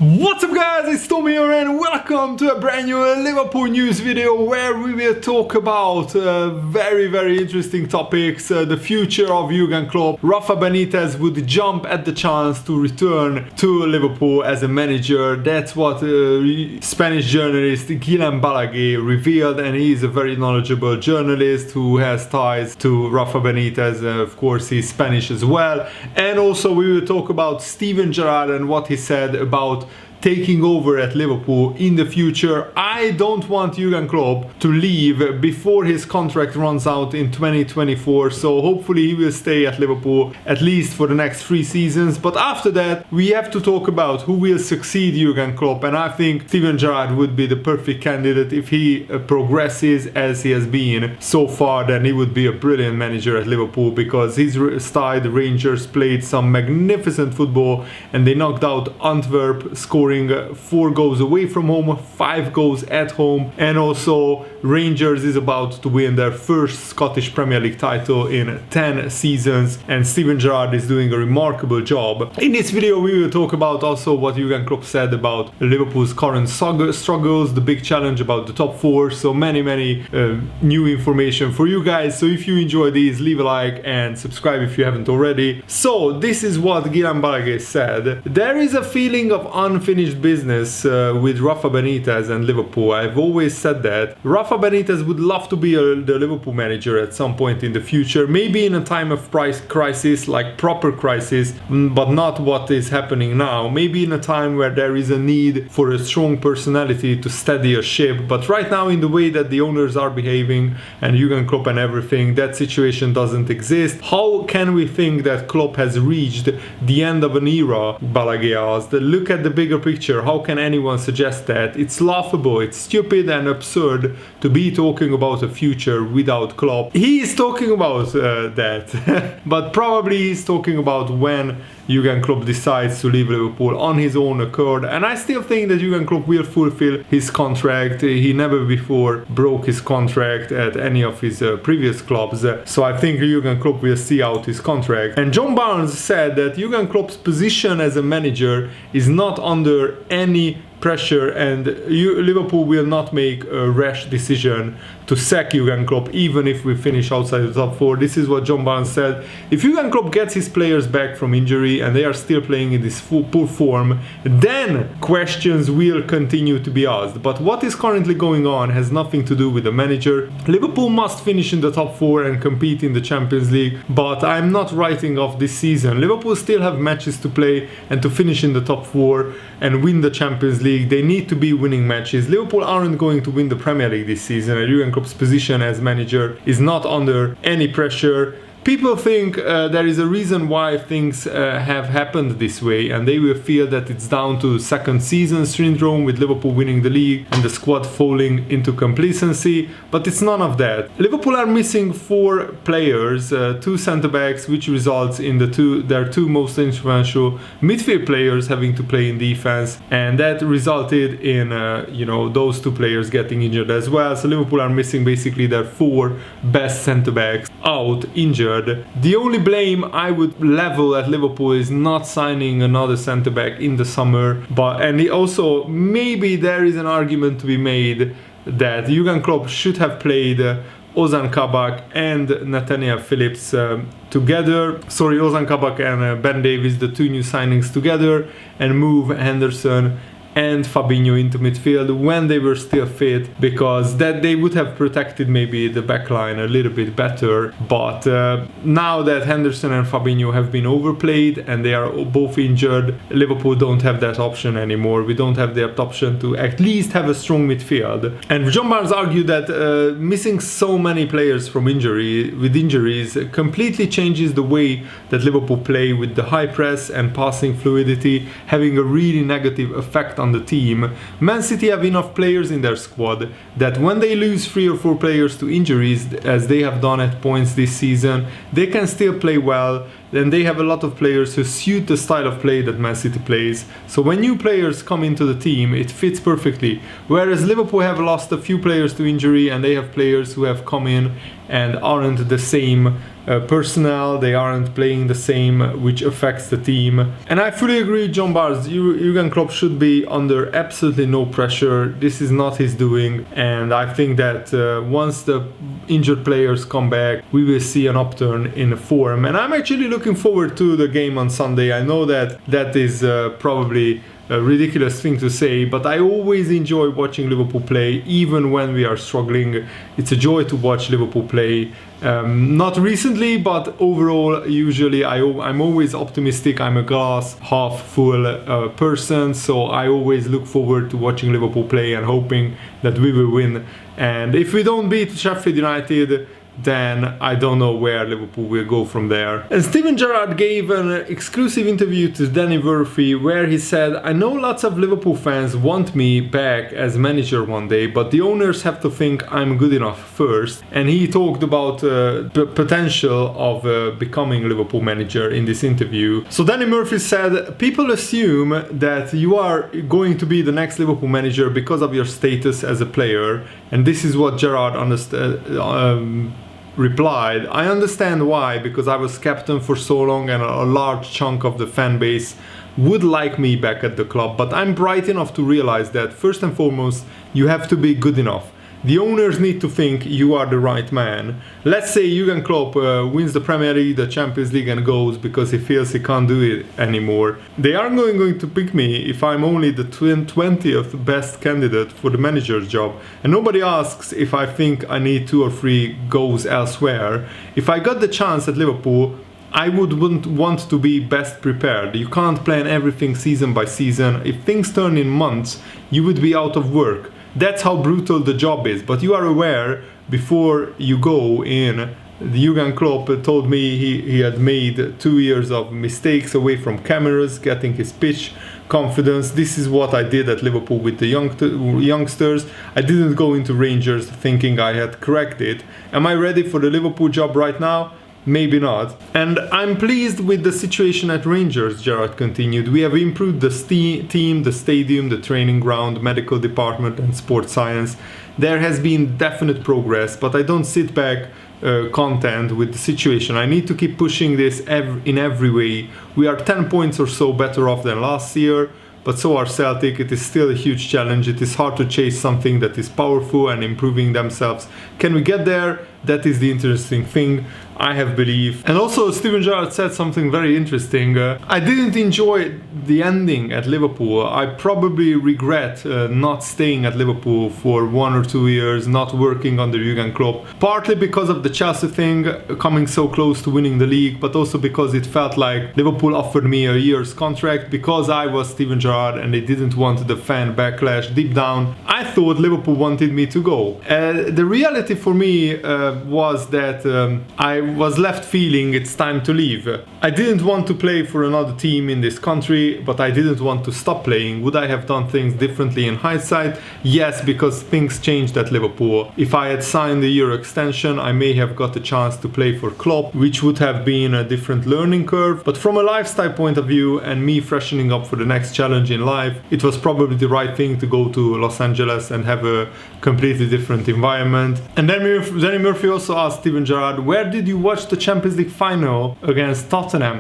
What's up guys, it's Tommy here and welcome to a brand new Liverpool news video where we will talk about very interesting topics. The future of Jurgen Klopp. Rafa Benitez would jump at the chance to return to Liverpool as a manager. That's what Spanish journalist Guillem Balaguer revealed, and he is a very knowledgeable journalist who has ties to Rafa Benitez. Of course, he's Spanish as well. And also we will talk about Steven Gerrard and what he said about taking over at Liverpool in the future. I don't want Jurgen Klopp to leave before his contract runs out in 2024, so hopefully he will stay at Liverpool at least for the next 3 seasons. But after that, we have to talk about who will succeed Jurgen Klopp, and I think Steven Gerrard would be the perfect candidate. If he progresses as he has been so far, then he would be a brilliant manager at Liverpool, because his side, the Rangers, played some magnificent football and they knocked out Antwerp, scoring 4 goals away from home, 5 goals at home. And also Rangers is about to win their first Scottish Premier League title in 10 seasons, and Steven Gerrard is doing a remarkable job. In this video we will talk about also what Jurgen Klopp said about Liverpool's current struggles, the big challenge about the top 4, so many new information for you guys. So if you enjoy these, leave a like and subscribe if you haven't already. So this is what Guillem Balaguer said: there is a feeling of unfinished business with Rafa Benitez and Liverpool. I've always said that. Rafa Benitez would love to be the Liverpool manager at some point in the future, maybe in a time of crisis, like proper crisis, but not what is happening now. Maybe in a time where there is a need for a strong personality to steady a ship. But right now, in the way that the owners are behaving and Jurgen Klopp and everything, that situation doesn't exist. How can we think that Klopp has reached the end of an era? Balaguer asked. Look at the bigger picture. How can anyone suggest that? It's laughable, it's stupid and absurd to be talking about a future without Klopp. He is talking about that, but probably he's talking about when Jurgen Klopp decides to leave Liverpool on his own accord. And I still think that Jurgen Klopp will fulfill his contract. He never before broke his contract at any of his previous clubs, so I think Jurgen Klopp will see out his contract. And John Barnes said that Jurgen Klopp's position as a manager is not under any pressure, and Liverpool will not make a rash decision to sack Jurgen Klopp even if we finish outside the top 4. This is what John Barnes said. If Jurgen Klopp gets his players back from injury and they are still playing in this poor form, then questions will continue to be asked. But what is currently going on has nothing to do with the manager. Liverpool must finish in the top 4 and compete in the Champions League, but I'm not writing off this season. Liverpool still have matches to play, and to finish in the top 4 and win the Champions League, they need to be winning matches. Liverpool aren't going to win the Premier League this season, and Jurgen Klopp's position as manager is not under any pressure. People think there is a reason why things have happened this way, and they will feel that it's down to second season syndrome with Liverpool winning the league and the squad falling into complacency, but it's none of that. Liverpool are missing 4 players, 2 centre-backs, which results in their two most influential midfield players having to play in defense, and that resulted in those 2 players getting injured as well. So Liverpool are missing basically their 4 best centre-backs out, injured. The only blame I would level at Liverpool is not signing another centre-back in the summer, and also maybe there is an argument to be made that Jurgen Klopp should have played Ozan Kabak and Nathaniel Phillips together. Ozan Kabak and Ben Davies, the 2 new signings, together, and move Henderson and Fabinho into midfield when they were still fit, because that they would have protected maybe the backline a little bit better. But now that Henderson and Fabinho have been overplayed and they are both injured, Liverpool don't have that option anymore. We don't have that option to at least have a strong midfield. And John Barnes argued that missing so many players from injuries completely changes the way that Liverpool play, with the high press and passing fluidity having a really negative effect on the team. Man City have enough players in their squad that when they lose 3 or 4 players to injuries, as they have done at points this season, they can still play well. Then they have a lot of players who suit the style of play that Man City plays. So when new players come into the team, it fits perfectly. Whereas Liverpool have lost a few players to injury, and they have players who have come in and aren't the same personnel, they aren't playing the same, which affects the team. And I fully agree, John Barnes, Jurgen Klopp should be under absolutely no pressure. This is not his doing, and I think that once the injured players come back, we will see an upturn in form. And I'm actually looking forward to the game on Sunday. I know that is probably a ridiculous thing to say, but I always enjoy watching Liverpool play, even when we are struggling. It's a joy to watch Liverpool play. Not recently, but overall, usually I'm always optimistic. I'm a glass half full person, so I always look forward to watching Liverpool play and hoping that we will win. And if we don't beat Sheffield United, then I don't know where Liverpool will go from there. And Steven Gerrard gave an exclusive interview to Danny Murphy where he said, "I know lots of Liverpool fans want me back as manager one day, but the owners have to think I'm good enough first." And he talked about the potential of becoming Liverpool manager in this interview. So Danny Murphy said, "People assume that you are going to be the next Liverpool manager because of your status as a player." And this is what Gerrard replied, "I understand why, because I was captain for so long and a large chunk of the fan base would like me back at the club, but I'm bright enough to realize that first and foremost you have to be good enough. The owners need to think you are the right man. Let's say Jurgen Klopp wins the Premier League, the Champions League and goes because he feels he can't do it anymore. They aren't going to pick me if I'm only the 20th best candidate for the manager's job. And nobody asks if I think I need 2 or 3 goals elsewhere. If I got the chance at Liverpool, I would want to be best prepared. You can't plan everything season by season. If things turn in months, you would be out of work. That's how brutal the job is. But you are aware before you go in." Jurgen Klopp told me he had made 2 years of mistakes away from cameras, getting his pitch confidence. "This is what I did at Liverpool with the youngsters. I didn't go into Rangers thinking I had cracked it. Am I ready for the Liverpool job right now? Maybe not. And I'm pleased with the situation at Rangers," Gerrard continued. "We have improved the team, the stadium, the training ground, medical department and sports science. There has been definite progress, but I don't sit back content with the situation. I need to keep pushing this in every way. We are 10 points or so better off than last year, but so are Celtic. It is still a huge challenge. It is hard to chase something that is powerful and improving themselves. Can we get there? That is the interesting thing, I have belief." And also Steven Gerrard said something very interesting. "I didn't enjoy the ending at Liverpool. I probably regret not staying at Liverpool for 1 or 2 years, not working under Jurgen Klopp. Partly because of the Chelsea thing, coming so close to winning the league, but also because it felt like Liverpool offered me a year's contract because I was Steven Gerrard and they didn't want the fan backlash. Deep down, I thought Liverpool wanted me to go." The reality for me was that I was left feeling it's time to leave. I didn't want to play for another team in this country, but I didn't want to stop playing. Would I have done things differently in hindsight? Yes, because things changed at Liverpool. If I had signed the year extension, I may have got a chance to play for Klopp, which would have been a different learning curve. But from a lifestyle point of view and me freshening up for the next challenge in life, it was probably the right thing to go to Los Angeles and have a completely different environment. And then Danny Murphy also asked Steven Gerrard, "Where did you watch the Champions League final against Tottenham?"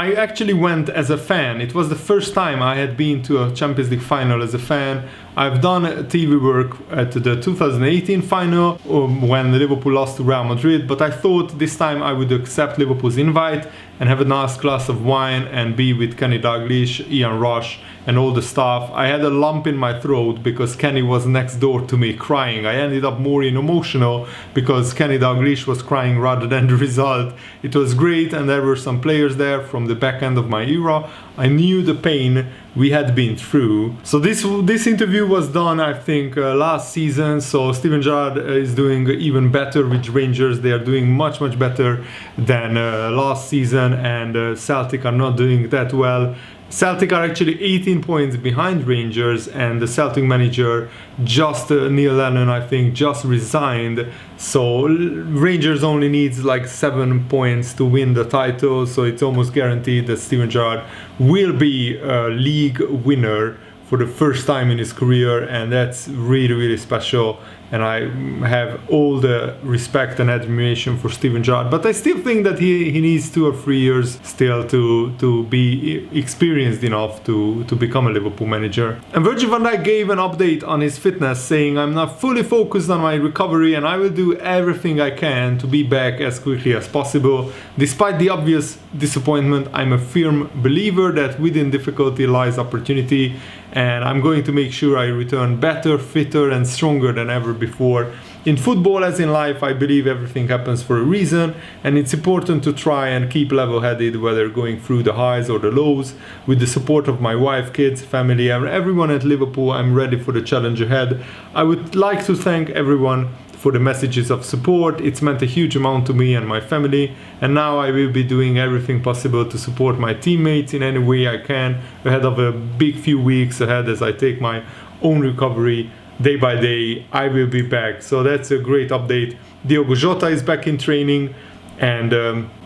I actually went as a fan. It was the first time I had been to a Champions League final as a fan. I've done TV work at the 2018 final when Liverpool lost to Real Madrid, but I thought this time I would accept Liverpool's invite and have a nice glass of wine and be with Kenny Dalglish, Ian Rush and all the staff. I had a lump in my throat because Kenny was next door to me crying. I ended up more emotional because Kenny Dalglish was crying rather than the result. It was great and there were some players there from the back end of my era. I knew the pain we had been through. So this interview was done, I think, last season. So Steven Gerrard is doing even better with Rangers. They are doing much better than last season, and Celtic are not doing that well. Celtic are actually 18 points behind Rangers, and the Celtic manager, Neil Lennon, I think, just resigned. So Rangers only needs like 7 points to win the title, so it's almost guaranteed that Steven Gerrard will be a league winner for the first time in his career, and that's really special. and I have all the respect and admiration for Steven Gerrard, but I still think that he needs 2 or 3 years still to be experienced enough to become a Liverpool manager. And Virgil van Dijk gave an update on his fitness, saying, "I'm not fully focused on my recovery and I will do everything I can to be back as quickly as possible. Despite the obvious disappointment, I'm a firm believer that within difficulty lies opportunity, and I'm going to make sure I return better, fitter and stronger than ever before. In football, as in life, I believe everything happens for a reason, and it's important to try and keep level-headed, whether going through the highs or the lows. With the support of my wife, kids, family and everyone at Liverpool, I'm ready for the challenge ahead. I would like to thank everyone for the messages of support. It's meant a huge amount to me and my family, and now I will be doing everything possible to support my teammates in any way I can ahead of a big few weeks ahead as I take my own recovery day by day. I will be back." So that's a great update. Diogo Jota is back in training, and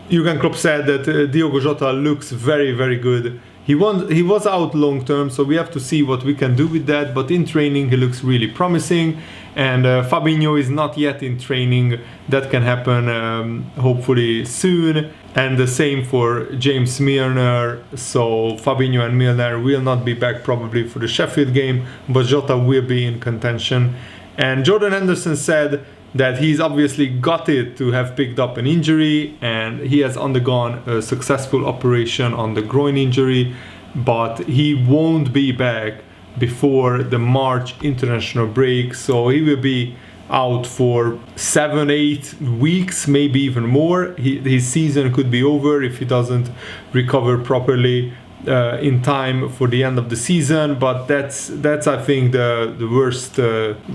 Jurgen Klopp said that Diogo Jota looks very, very good. He was out long term, so we have to see what we can do with that, but in training he looks really promising. And Fabinho is not yet in training. That can happen hopefully soon. And the same for James Milner. So Fabinho and Milner will not be back probably for the Sheffield game, but Jota will be in contention. And Jordan Henderson said that he's obviously gutted to have picked up an injury, and he has undergone a successful operation on the groin injury, but he won't be back before the March international break, so he will be out for 7-8 weeks, maybe even more. His season could be over if he doesn't recover properly in time for the end of the season. But that's I think the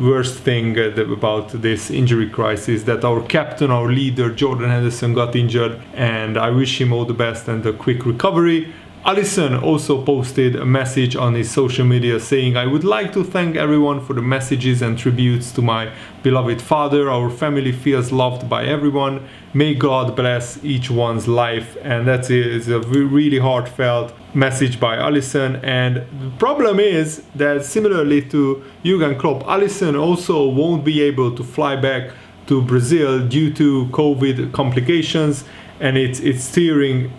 worst thing about this injury crisis, that our captain, our leader Jordan Henderson got injured, and I wish him all the best and a quick recovery. Alisson also posted a message on his social media saying, "I would like to thank everyone for the messages and tributes to my beloved father. Our family feels loved by everyone. May God bless each one's life." And that is a really heartfelt message by Alisson. And the problem is that, similarly to Jurgen Klopp, Alisson also won't be able to fly back to Brazil due to COVID complications, and it's tearing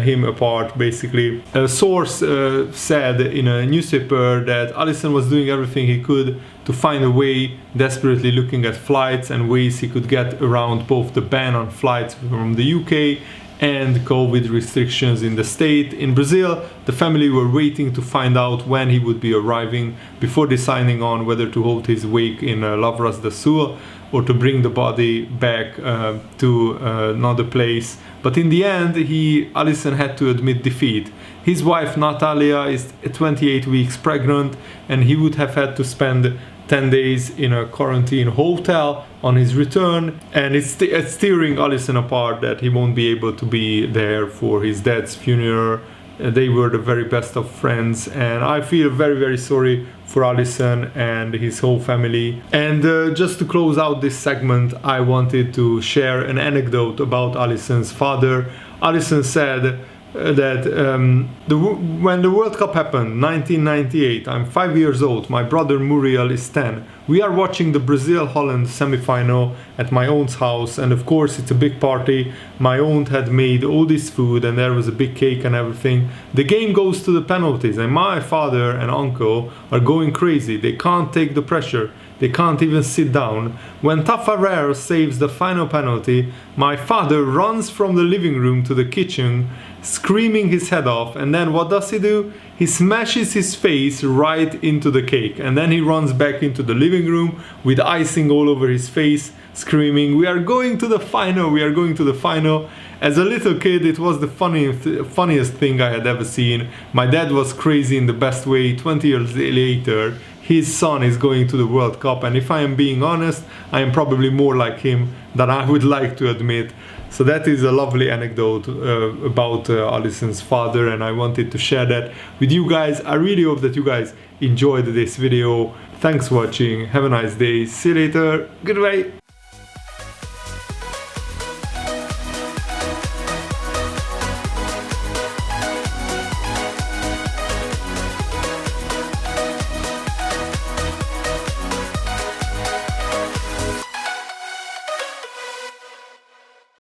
him apart basically. A source said in a newspaper that Alisson was doing everything he could to find a way, desperately looking at flights and ways he could get around both the ban on flights from the UK and COVID restrictions in the state. In Brazil, the family were waiting to find out when he would be arriving before deciding on whether to hold his wake in Lavras do Sul or to bring the body back to another place. But in the end, Alisson had to admit defeat. His wife Natalia is 28 weeks pregnant, and he would have had to spend 10 days in a quarantine hotel on his return, and it's tearing Alisson apart that he won't be able to be there for his dad's funeral. They were the very best of friends, and I feel very, very sorry for Alisson and his whole family. And just to close out this segment, I wanted to share an anecdote about Alisson's father. Alisson said that when the World Cup happened, 1998, I'm 5 years old, my brother Muriel is 10. We are watching the Brazil-Holland semi-final at my aunt's house, and of course it's a big party. My aunt had made all this food and there was a big cake and everything. The game goes to the penalties, and my father and uncle are going crazy. They can't take the pressure. They can't even sit down. When Tafarel saves the final penalty, my father runs from the living room to the kitchen, screaming his head off, and then what does he do? He smashes his face right into the cake, and then he runs back into the living room with icing all over his face, screaming, "We are going to the final, we are going to the final." As a little kid, it was the funniest thing I had ever seen. My dad was crazy in the best way. 20 years later, his son is going to the World Cup, and if I am being honest, I am probably more like him than I would like to admit. So that is a lovely anecdote about Alisson's father, and I wanted to share that with you guys. I really hope that you guys enjoyed this video. Thanks for watching. Have a nice day. See you later. Goodbye.